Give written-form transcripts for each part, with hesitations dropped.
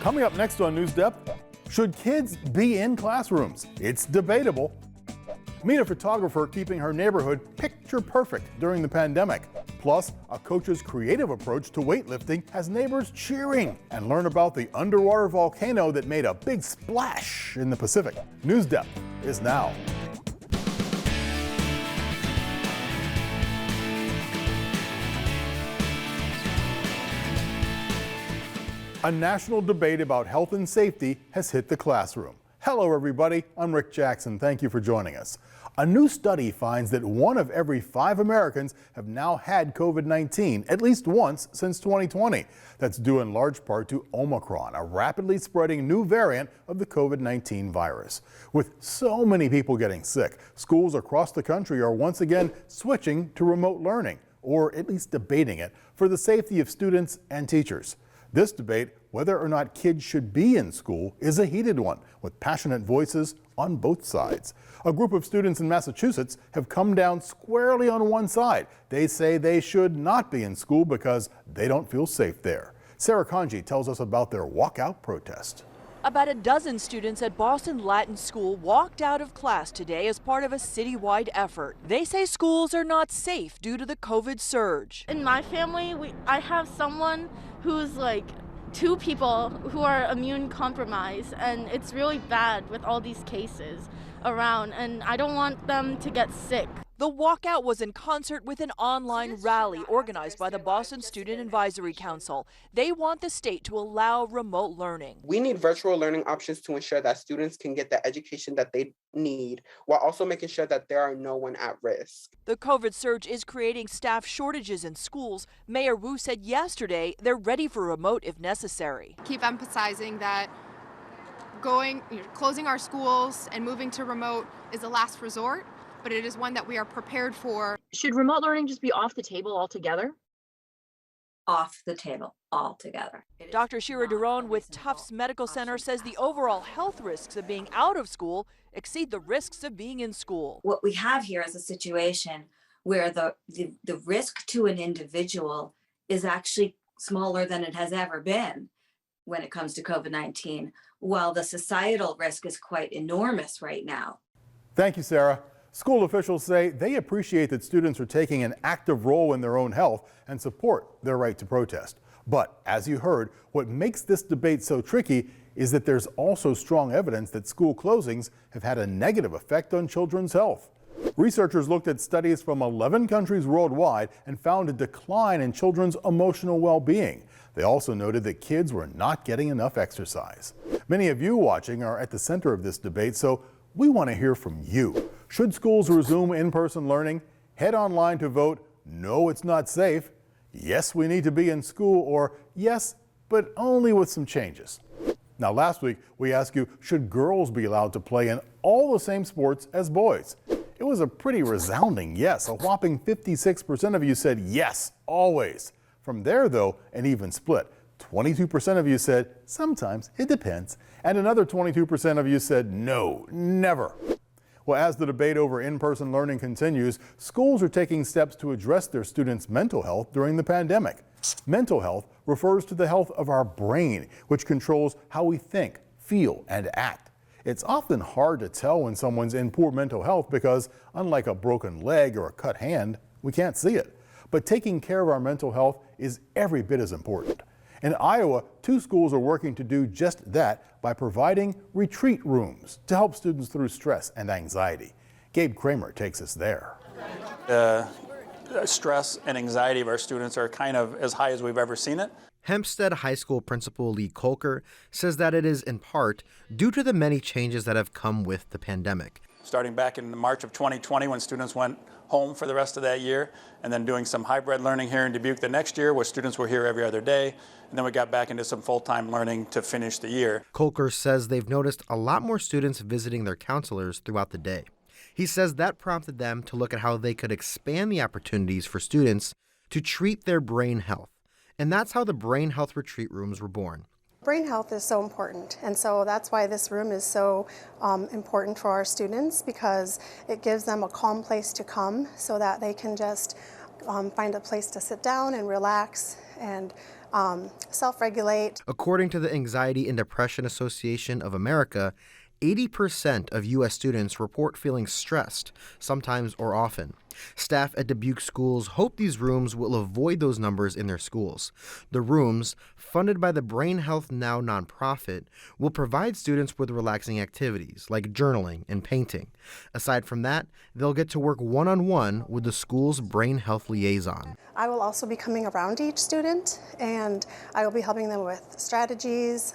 Coming up next on NewsDepth, should kids be in classrooms? It's debatable. Meet a photographer keeping her neighborhood picture perfect during the pandemic. Plus, a coach's creative approach to weightlifting has neighbors cheering. And learn about the underwater volcano that made a big splash in the Pacific. NewsDepth is now. A national debate about health and safety has hit the classroom. Hello, everybody. I'm Rick Jackson. Thank you for joining us. A new study finds that 1 of every 5 Americans have now had COVID-19 at least once since 2020. That's due in large part to Omicron, a rapidly spreading new variant of the COVID-19 virus. With so many people getting sick, schools across the country are once again switching to remote learning, or at least debating it, for the safety of students and teachers. This debate, whether or not kids should be in school, is a heated one, with passionate voices on both sides. A group of students in Massachusetts have come down squarely on one side. They say they should not be in school because they don't feel safe there. Sarah Conji tells us about their walkout protest. About a dozen students at Boston Latin School walked out of class today as part of a citywide effort. They say schools are not safe due to the COVID surge. In my family, I have someone who's like 2 people who are immune compromised, and it's really bad with all these cases around, and I don't want them to get sick. The walkout was in concert with an online rally organized by the Boston Student Advisory Council. They want the state to allow remote learning. We need virtual learning options to ensure that students can get the education that they need, while also making sure that there are no one at risk. The COVID surge is creating staff shortages in schools. Mayor Wu said yesterday they're ready for remote if necessary. Keep emphasizing that closing our schools and moving to remote is a last resort, but it is one that we are prepared for. Should remote learning just be off the table altogether? Off the table altogether. Dr. Shira Daron with Tufts Medical Center says the overall health risks of being out of school exceed the risks of being in school. What we have here is a situation where the risk to an individual is actually smaller than it has ever been when it comes to COVID-19, while the societal risk is quite enormous right now. Thank you, Sarah. School officials say they appreciate that students are taking an active role in their own health and support their right to protest. But as you heard, what makes this debate so tricky is that there's also strong evidence that school closings have had a negative effect on children's health. Researchers looked at studies from 11 countries worldwide and found a decline in children's emotional well-being. They also noted that kids were not getting enough exercise. Many of you watching are at the center of this debate, so we want to hear from you. Should schools resume in-person learning? Head online to vote no, it's not safe, yes, we need to be in school, or yes, but only with some changes. Now, last week we asked you, should girls be allowed to play in all the same sports as boys? It was a pretty resounding yes. A whopping 56% of you said yes, always. From there, though, an even split. 22% of you said sometimes, it depends, and another 22% of you said no, never. Well, as the debate over in-person learning continues, schools are taking steps to address their students' mental health during the pandemic. Mental health refers to the health of our brain, which controls how we think, feel, and act. It's often hard to tell when someone's in poor mental health because, unlike a broken leg or a cut hand, we can't see it. But taking care of our mental health is every bit as important. In Iowa, 2 schools are working to do just that by providing retreat rooms to help students through stress and anxiety. Gabe Kramer takes us there. The stress and anxiety of our students are kind of as high as we've ever seen it. Hempstead High School Principal Lee Kolker says that it is in part due to the many changes that have come with the pandemic. Starting back in March of 2020 when students went home for the rest of that year, and then doing some hybrid learning here in Dubuque the next year where students were here every other day, and then we got back into some full-time learning to finish the year. Kolker says they've noticed a lot more students visiting their counselors throughout the day. He says that prompted them to look at how they could expand the opportunities for students to treat their brain health. And that's how the brain health retreat rooms were born. Brain health is so important, and so that's why this room is so important for our students, because it gives them a calm place to come so that they can just find a place to sit down and relax and self-regulate. According to the Anxiety and Depression Association of America, 80% of U.S. students report feeling stressed, sometimes or often. Staff at Dubuque schools hope these rooms will avoid those numbers in their schools. The rooms, funded by the Brain Health Now nonprofit, will provide students with relaxing activities like journaling and painting. Aside from that, they'll get to work one-on-one with the school's brain health liaison. I will also be coming around each student, and I will be helping them with strategies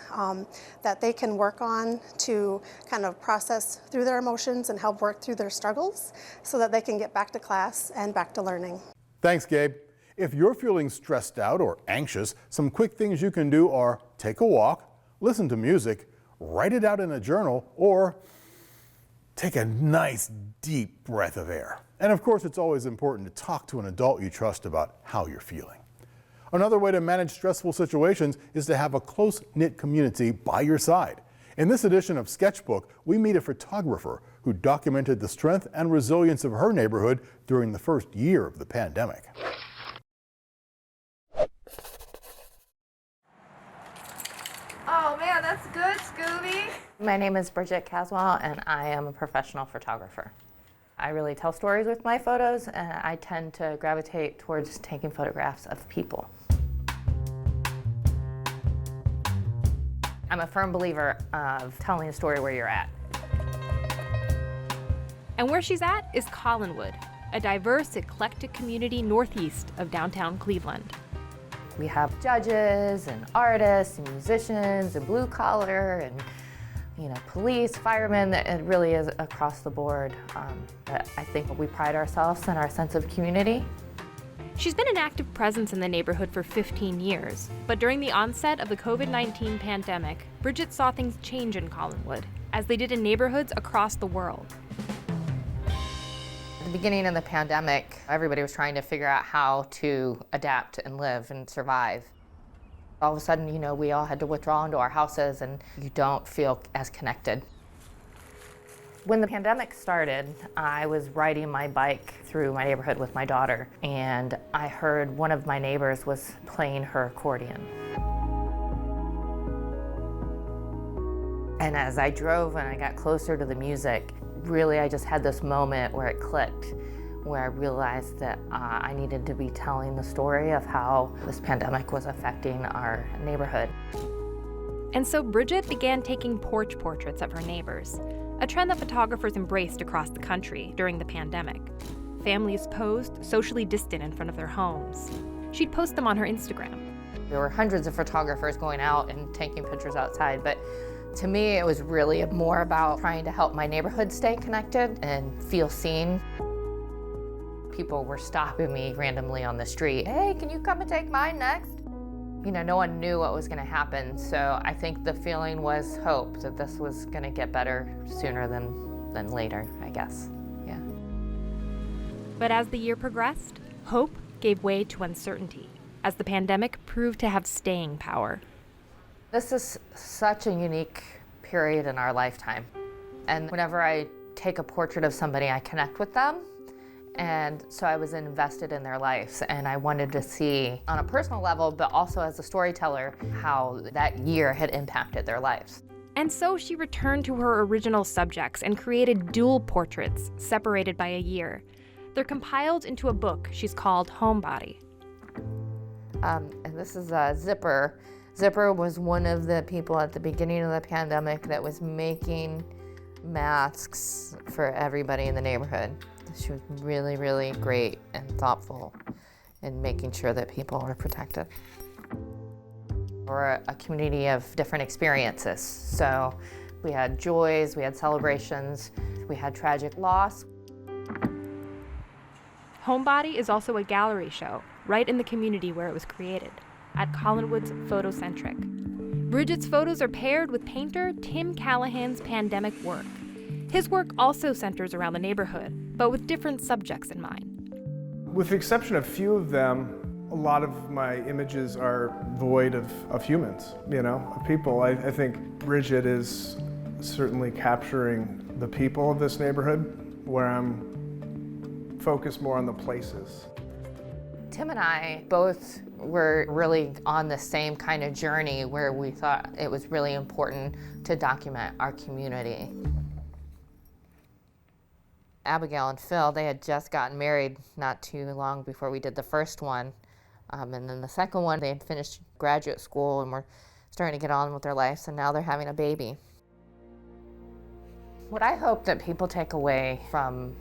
that they can work on to kind of process through their emotions and help work through their struggles so that they can get back to class and back to learning. Thanks, Gabe. If you're feeling stressed out or anxious, some quick things you can do are take a walk, listen to music, write it out in a journal, or take a nice deep breath of air. And of course, it's always important to talk to an adult you trust about how you're feeling. Another way to manage stressful situations is to have a close-knit community by your side. In this edition of Sketchbook, we meet a photographer who documented the strength and resilience of her neighborhood during the first year of the pandemic. Oh man, that's good, Scooby. My name is Bridget Caswell, and I am a professional photographer. I really tell stories with my photos, and I tend to gravitate towards taking photographs of people. I'm a firm believer of telling a story where you're at. And where she's at is Collinwood, a diverse, eclectic community northeast of downtown Cleveland. We have judges and artists and musicians and blue collar and police, firemen. It really is across the board. But I think we pride ourselves in our sense of community. She's been an active presence in the neighborhood for 15 years, but during the onset of the COVID-19 pandemic, Bridget saw things change in Collinwood, as they did in neighborhoods across the world. At the beginning of the pandemic, everybody was trying to figure out how to adapt and live and survive. All of a sudden, we all had to withdraw into our houses, and you don't feel as connected. When the pandemic started, I was riding my bike through my neighborhood with my daughter, and I heard one of my neighbors was playing her accordion. And as I drove and I got closer to the music, really I just had this moment where it clicked, where I realized that I needed to be telling the story of how this pandemic was affecting our neighborhood. And so Bridget began taking porch portraits of her neighbors, a trend that photographers embraced across the country during the pandemic. Families posed socially distant in front of their homes. She'd post them on her Instagram. There were hundreds of photographers going out and taking pictures outside, but to me it was really more about trying to help my neighborhood stay connected and feel seen. People were stopping me randomly on the street. Hey, can you come and take mine next? No one knew what was going to happen, so I think the feeling was hope that this was going to get better sooner than later, I guess. Yeah. But as the year progressed, hope gave way to uncertainty, as the pandemic proved to have staying power. This is such a unique period in our lifetime, and whenever I take a portrait of somebody, I connect with them. And so I was invested in their lives, and I wanted to see on a personal level, but also as a storyteller, how that year had impacted their lives. And so she returned to her original subjects and created dual portraits separated by a year. They're compiled into a book she's called Homebody. And this is Zipper. Zipper was one of the people at the beginning of the pandemic that was making masks for everybody in the neighborhood. She was really, really great and thoughtful in making sure that people were protected. We're a community of different experiences. So we had joys, we had celebrations, we had tragic loss. Homebody is also a gallery show right in the community where it was created, at Collinwood's Photocentric. Bridget's photos are paired with painter Tim Callahan's pandemic work. His work also centers around the neighborhood, but with different subjects in mind. With the exception of few of them, a lot of my images are void of humans, of people. I think Bridget is certainly capturing the people of this neighborhood, where I'm focused more on the places. Tim and I both We're really on the same kind of journey where we thought it was really important to document our community. Abigail and Phil, they had just gotten married not too long before we did the first one. And then the second one, they had finished graduate school and were starting to get on with their lives, and now they're having a baby. What I hope that people take away from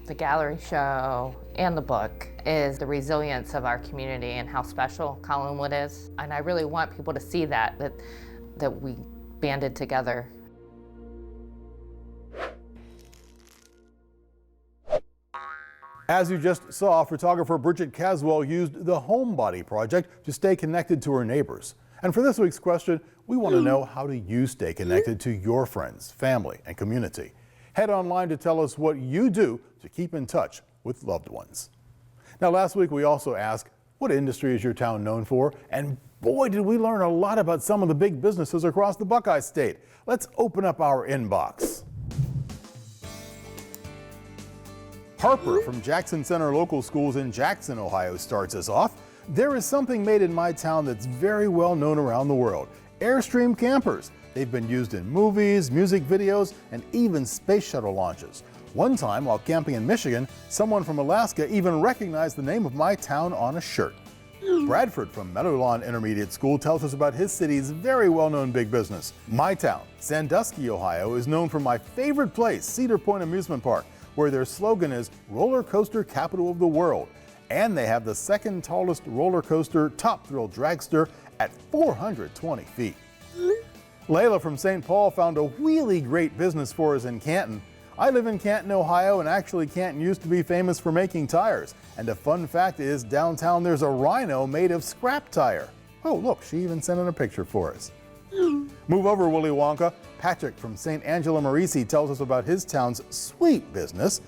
the gallery show and the book is the resilience of our community and how special Collinwood is. And I really want people to see that we banded together. As you just saw, photographer Bridget Caswell used the Homebody project to stay connected to her neighbors. And for this week's question, we want to know, how do you stay connected to your friends, family, and community? Head online to tell us what you do to keep in touch with loved ones. Now, last week we also asked, what industry is your town known for? And boy, did we learn a lot about some of the big businesses across the Buckeye State. Let's open up our inbox. Harper from Jackson Center Local Schools in Jackson, Ohio starts us off. There is something made in my town that's very well known around the world. Airstream campers. They've been used in movies, music videos, and even space shuttle launches. One time, while camping in Michigan, someone from Alaska even recognized the name of my town on a shirt. Bradford from Meadowlawn Intermediate School tells us about his city's very well-known big business. My town, Sandusky, Ohio, is known for my favorite place, Cedar Point Amusement Park, where their slogan is Roller Coaster Capital of the World. And they have the second tallest roller coaster, Top Thrill Dragster, at 420 feet. Layla from St. Paul found a really great business for us in Canton. I live in Canton, Ohio, and actually Canton used to be famous for making tires. And a fun fact is, downtown there's a rhino made of scrap tire. Oh, look, she even sent in a picture for us. Move over, Willy Wonka. Patrick from St. Angela Merici tells us about his town's sweet business.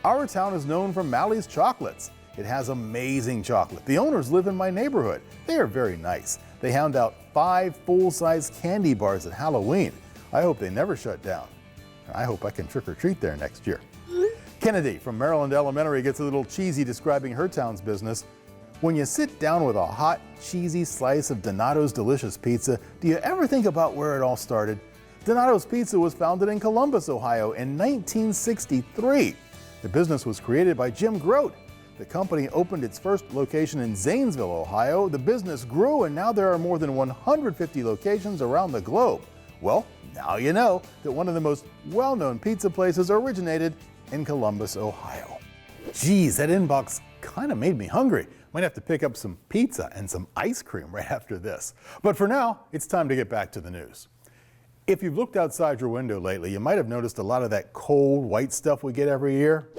Our town is known for Mally's Chocolates. It has amazing chocolate. The owners live in my neighborhood. They are very nice. They hand out 5 full-size candy bars at Halloween. I hope they never shut down. I hope I can trick or treat there next year. Kennedy from Maryland Elementary gets a little cheesy describing her town's business. When you sit down with a hot, cheesy slice of Donato's delicious pizza, do you ever think about where it all started? Donato's Pizza was founded in Columbus, Ohio in 1963. The business was created by Jim Grote. The company opened its first location in Zanesville, Ohio. The business grew, and now there are more than 150 locations around the globe. Well, now you know that one of the most well-known pizza places originated in Columbus, Ohio. Geez, that inbox kind of made me hungry. Might have to pick up some pizza and some ice cream right after this. But for now, it's time to get back to the news. If you've looked outside your window lately, you might have noticed a lot of that cold, white stuff we get every year.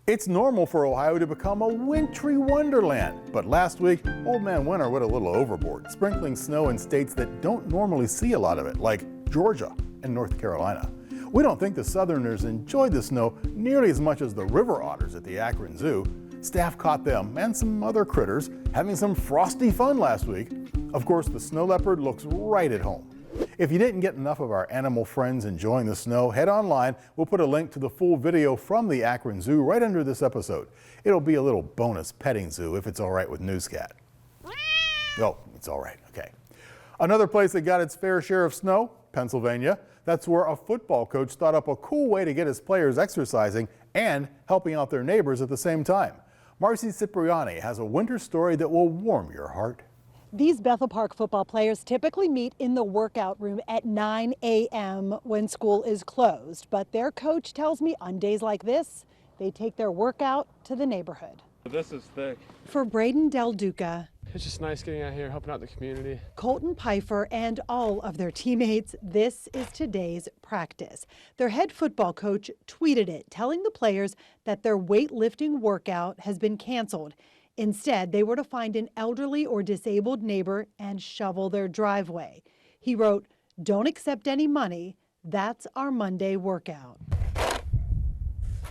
It's normal for Ohio to become a wintry wonderland, but last week, Old Man Winter went a little overboard, sprinkling snow in states that don't normally see a lot of it, like Georgia and North Carolina. We don't think the Southerners enjoyed the snow nearly as much as the river otters at the Akron Zoo. Staff caught them and some other critters having some frosty fun last week. Of course, the snow leopard looks right at home. If you didn't get enough of our animal friends enjoying the snow, head online. We'll put a link to the full video from the Akron Zoo right under this episode. It'll be a little bonus petting zoo if it's all right with Newscat. Oh, it's all right, okay. Another place that got its fair share of snow, Pennsylvania. That's where a football coach thought up a cool way to get his players exercising and helping out their neighbors at the same time. Marcy Cipriani has a winter story that will warm your heart. These Bethel Park football players typically meet in the workout room at 9 a.m. when school is closed. But their coach tells me on days like this, they take their workout to the neighborhood. This is thick. For Braden Del Duca, it's just nice getting out here, helping out the community. Colton Pfeiffer and all of their teammates, this is today's practice. Their head football coach tweeted it, telling the players that their weightlifting workout has been canceled. Instead, they were to find an elderly or disabled neighbor and shovel their driveway. He wrote, "Don't accept any money. That's our Monday workout."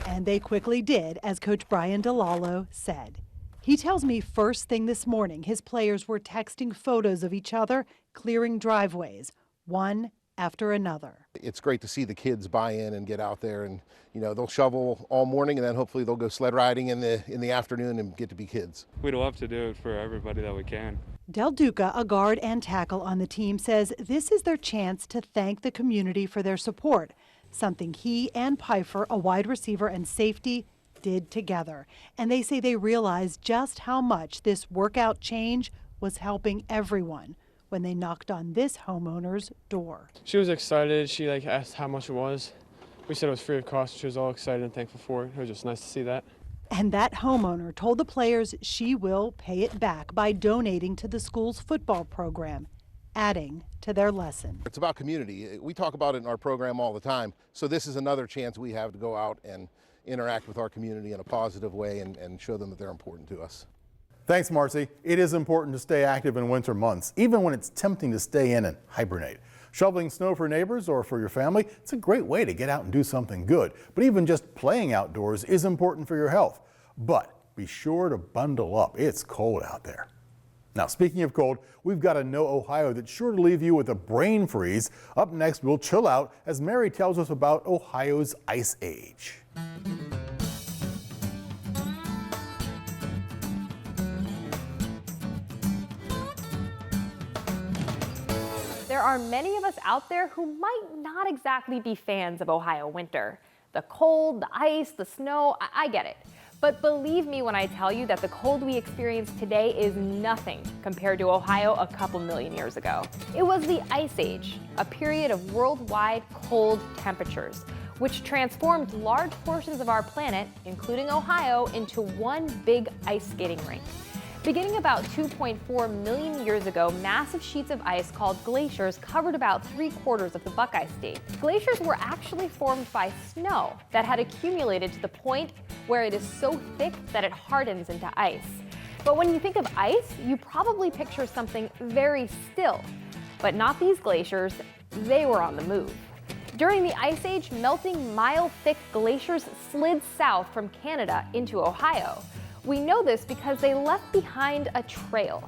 And they quickly did, as Coach Brian DeLallo said. He tells me first thing this morning, his players were texting photos of each other clearing driveways, one after another. It's great to see the kids buy in and get out there, and they'll shovel all morning, and then hopefully they'll go sled riding in the afternoon and get to be kids. We'd love to do it for everybody that we can. Del Duca, a guard and tackle on the team, says this is their chance to thank the community for their support, something he and Pfeiffer, a wide receiver and safety, did together. And they say they realized just how much this workout change was helping everyone when they knocked on this homeowner's door. She was excited. She asked how much it was. We said it was free of cost. She was all excited and thankful for it. It was just nice to see that. And that homeowner told the players she will pay it back by donating to the school's football program, adding to their lesson. It's about community. We talk about it in our program all the time. So this is another chance we have to go out and interact with our community in a positive way and show them that they're important to us. Thanks, Marcy. It is important to stay active in winter months, even when it's tempting to stay in and hibernate. Shoveling snow for neighbors or for your family, it's a great way to get out and do something good. But even just playing outdoors is important for your health. But be sure to bundle up. It's cold out there. Now, speaking of cold, we've got a No Ohio that's sure to leave you with a brain freeze. Up next, we'll chill out as Mary tells us about Ohio's ice age. There are many of us out there who might not exactly be fans of Ohio winter. The cold, the ice, the snow, I get it. But believe me when I tell you that the cold we experience today is nothing compared to Ohio a couple million years ago. It was the Ice Age, a period of worldwide cold temperatures, which transformed large portions of our planet, including Ohio, into one big ice skating rink. Beginning about 2.4 million years ago, massive sheets of ice called glaciers covered about 3/4 of the Buckeye State. Glaciers were actually formed by snow that had accumulated to the point where it is so thick that it hardens into ice. But when you think of ice, you probably picture something very still. But not these glaciers, they were on the move. During the Ice Age, melting mile-thick glaciers slid south from Canada into Ohio. We know this because they left behind a trail.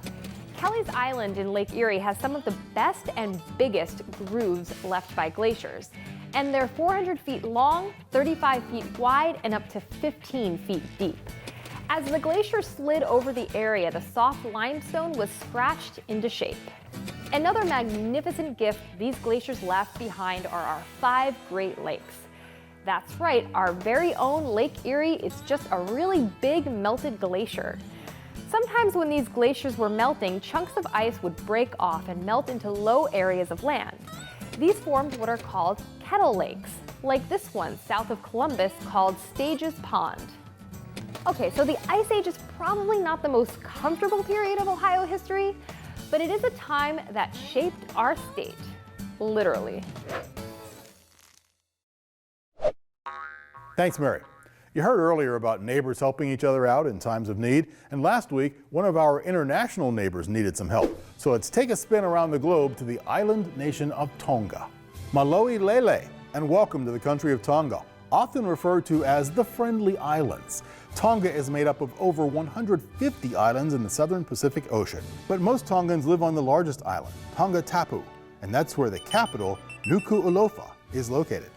Kelly's Island in Lake Erie has some of the best and biggest grooves left by glaciers. And they're 400 feet long, 35 feet wide, and up to 15 feet deep. As the glacier slid over the area, the soft limestone was scratched into shape. Another magnificent gift these glaciers left behind are our 5 Great Lakes. That's right, our very own Lake Erie is just a really big melted glacier. Sometimes when these glaciers were melting, chunks of ice would break off and melt into low areas of land. These formed what are called kettle lakes, like this one south of Columbus called Stages Pond. Okay, so the Ice Age is probably not the most comfortable period of Ohio history, but it is a time that shaped our state, literally. Thanks, Mary. You heard earlier about neighbors helping each other out in times of need, and last week, one of our international neighbors needed some help. So let's take a spin around the globe to the island nation of Tonga. Maloi Lele, and welcome to the country of Tonga, often referred to as the Friendly Islands. Tonga is made up of over 150 islands in the southern Pacific Ocean, but most Tongans live on the largest island, Tonga Tapu, and that's where the capital, Nuku'alofa, is located.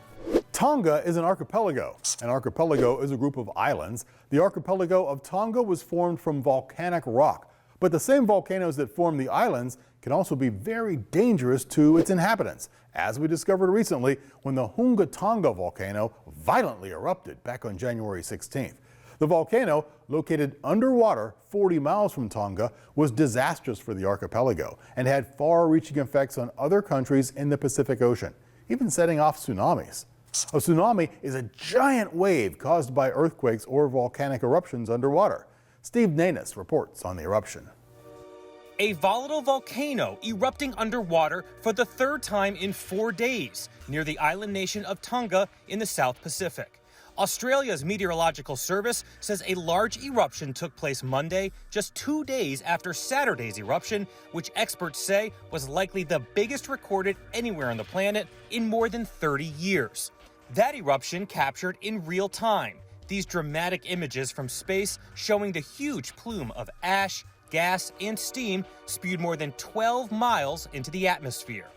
Tonga is an archipelago. An archipelago is a group of islands. The archipelago of Tonga was formed from volcanic rock, but the same volcanoes that form the islands can also be very dangerous to its inhabitants, as we discovered recently when the Tonga Volcano violently erupted back on January 16th. The volcano, located underwater 40 miles from Tonga, was disastrous for the archipelago and had far-reaching effects on other countries in the Pacific Ocean, even setting off tsunamis. A tsunami is a giant wave caused by earthquakes or volcanic eruptions underwater. Steve Nanis reports on the eruption. A volatile volcano erupting underwater for the 3rd time in 4 days near the island nation of Tonga in the South Pacific. Australia's meteorological service says a large eruption took place Monday, just 2 days after Saturday's eruption, which experts say was likely the biggest recorded anywhere on the planet in more than 30 years. That eruption captured in real time these dramatic images from space showing the huge plume of ash, gas, and steam spewed more than 12 miles into the atmosphere.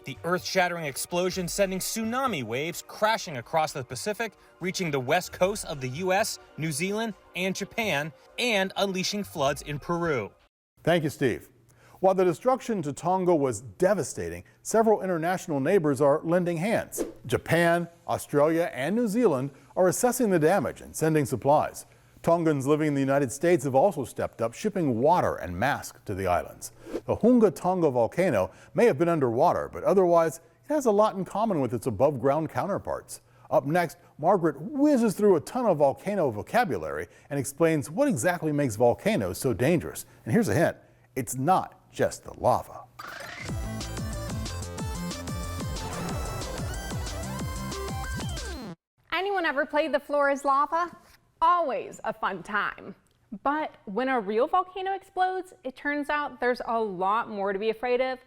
The earth-shattering explosion sending tsunami waves crashing across the Pacific, reaching the west coast of the U.S., New Zealand, and Japan, and unleashing floods in Peru. Thank you, Steve. While the destruction to Tonga was devastating, several international neighbors are lending hands. Japan, Australia, and New Zealand are assessing the damage and sending supplies. Tongans living in the United States have also stepped up, shipping water and masks to the islands. The Tonga Volcano may have been underwater, but otherwise it has a lot in common with its above-ground counterparts. Up next, Margaret whizzes through a ton of volcano vocabulary and explains what exactly makes volcanoes so dangerous. And here's a hint, it's not just the lava. Anyone ever played The Floor is Lava? Always a fun time. But when a real volcano explodes, it turns out there's a lot more to be afraid of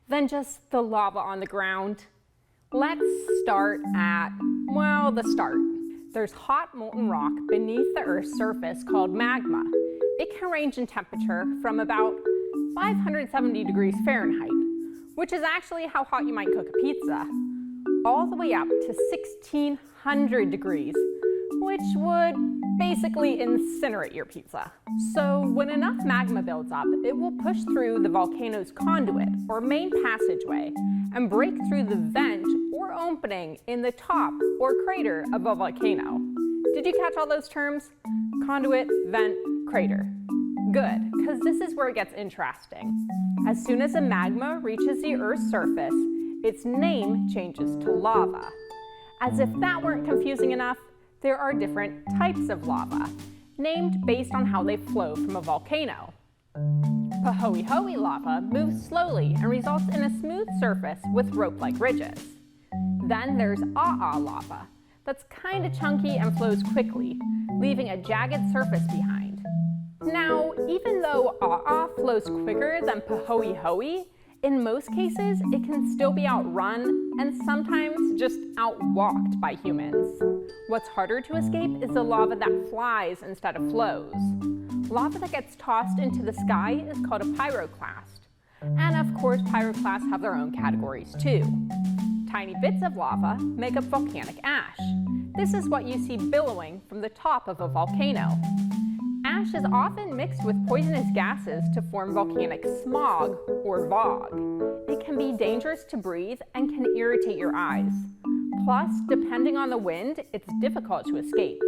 than just the lava on the ground. Let's start at, well, the start. There's hot molten rock beneath the Earth's surface called magma. It can range in temperature from about 570 degrees Fahrenheit, which is actually how hot you might cook a pizza, all the way up to 1600 degrees, which would basically incinerate your pizza. So when enough magma builds up, it will push through the volcano's conduit, or main passageway, and break through the vent or opening in the top or crater of a volcano. Did you catch all those terms? Conduit, vent, crater. Good, because this is where it gets interesting. As soon as the magma reaches the Earth's surface, its name changes to lava. As if that weren't confusing enough, there are different types of lava, named based on how they flow from a volcano. Pahoehoe lava moves slowly and results in a smooth surface with rope-like ridges. Then there's Aa lava, that's kind of chunky and flows quickly, leaving a jagged surface behind. Now, even though Aa flows quicker than Pahoehoe, in most cases, it can still be outrun and sometimes just outwalked by humans. What's harder to escape is the lava that flies instead of flows. Lava that gets tossed into the sky is called a pyroclast. And of course, pyroclasts have their own categories too. Tiny bits of lava make up volcanic ash. This is what you see billowing from the top of a volcano. Ash is often mixed with poisonous gases to form volcanic smog, or VOG. It can be dangerous to breathe and can irritate your eyes. Plus, depending on the wind, it's difficult to escape.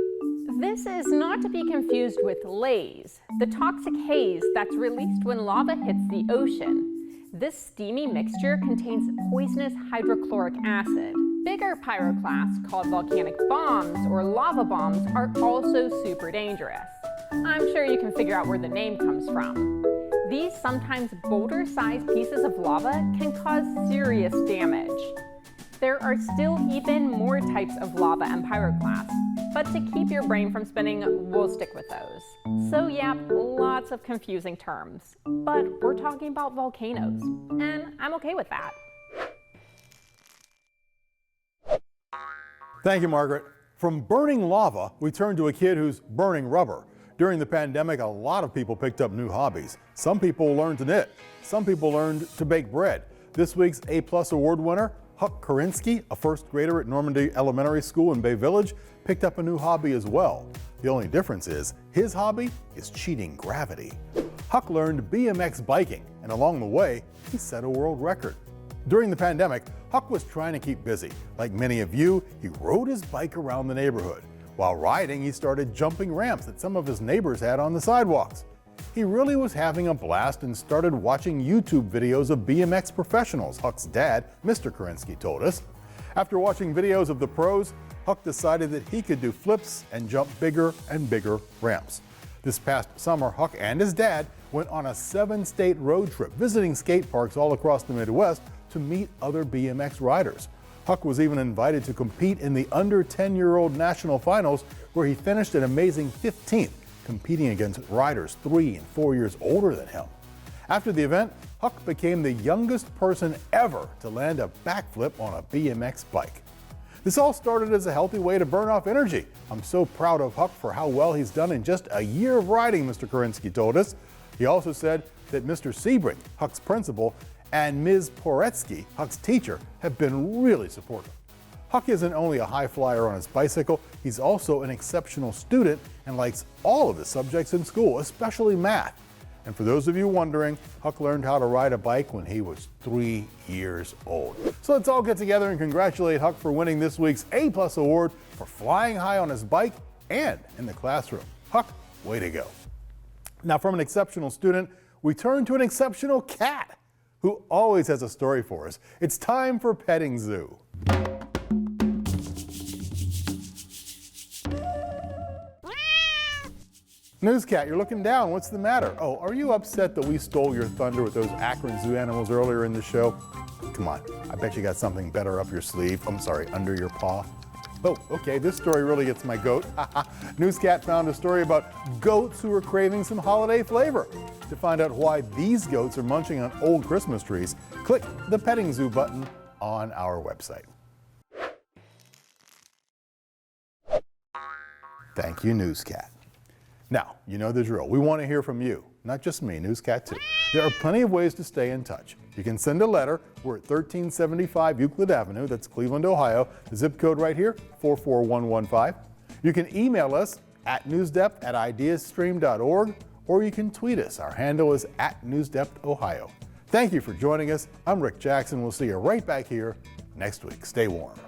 This is not to be confused with laze, the toxic haze that's released when lava hits the ocean. This steamy mixture contains poisonous hydrochloric acid. Bigger pyroclasts, called volcanic bombs or lava bombs, are also super dangerous. I'm sure you can figure out where the name comes from. These sometimes boulder-sized pieces of lava can cause serious damage. There are still even more types of lava and pyroclasts, but to keep your brain from spinning, we'll stick with those. So yeah, lots of confusing terms, but we're talking about volcanoes, and I'm okay with that. Thank you, Margaret. From burning lava, we turn to a kid who's burning rubber. During the pandemic, a lot of people picked up new hobbies. Some people learned to knit. Some people learned to bake bread. This week's A+ award winner, Huck Karinsky, a first grader at Normandy Elementary School in Bay Village, picked up a new hobby as well. The only difference is his hobby is cheating gravity. Huck learned BMX biking, and along the way, he set a world record. During the pandemic, Huck was trying to keep busy. Like many of you, he rode his bike around the neighborhood. While riding, he started jumping ramps that some of his neighbors had on the sidewalks. He really was having a blast and started watching YouTube videos of BMX professionals, Huck's dad, Mr. Karinsky, told us. After watching videos of the pros, Huck decided that he could do flips and jump bigger and bigger ramps. This past summer, Huck and his dad went on a 7-state road trip, visiting skate parks all across the Midwest to meet other BMX riders. Huck was even invited to compete in the under 10-year-old national finals, where he finished an amazing 15th, competing against riders 3 and 4 years older than him. After the event, Huck became the youngest person ever to land a backflip on a BMX bike. This all started as a healthy way to burn off energy. I'm so proud of Huck for how well he's done in just a year of riding, Mr. Karinsky told us. He also said that Mr. Sebring, Huck's principal, and Ms. Poretsky, Huck's teacher, have been really supportive. Huck isn't only a high flyer on his bicycle, he's also an exceptional student and likes all of the subjects in school, especially math. And for those of you wondering, Huck learned how to ride a bike when he was 3 years old. So let's all get together and congratulate Huck for winning this week's A+ award for flying high on his bike and in the classroom. Huck, way to go. Now, from an exceptional student, we turn to an exceptional cat who always has a story for us. It's time for Petting Zoo. Newscat, you're looking down. What's the matter? Oh, are you upset that we stole your thunder with those Akron Zoo animals earlier in the show? Come on, I bet you got something better up your sleeve. I'm sorry, under your paw. Oh, okay, this story really gets my goat. Newscat found a story about goats who are craving some holiday flavor. To find out why these goats are munching on old Christmas trees, click the Petting Zoo button on our website. Thank you, Newscat. Now, you know the drill. We want to hear from you, not just me, Newscat too. There are plenty of ways to stay in touch. You can send a letter. We're at 1375 Euclid Avenue, that's Cleveland, Ohio. The zip code right here, 44115. You can email us at newsdepth@ideasstream.org, or you can tweet us. Our handle is @NewsDepthOhio. Thank you for joining us. I'm Rick Jackson. We'll see you right back here next week. Stay warm.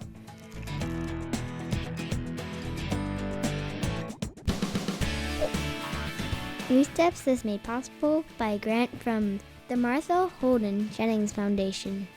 NewsDepth is made possible by a grant from the Martha Holden Jennings Foundation.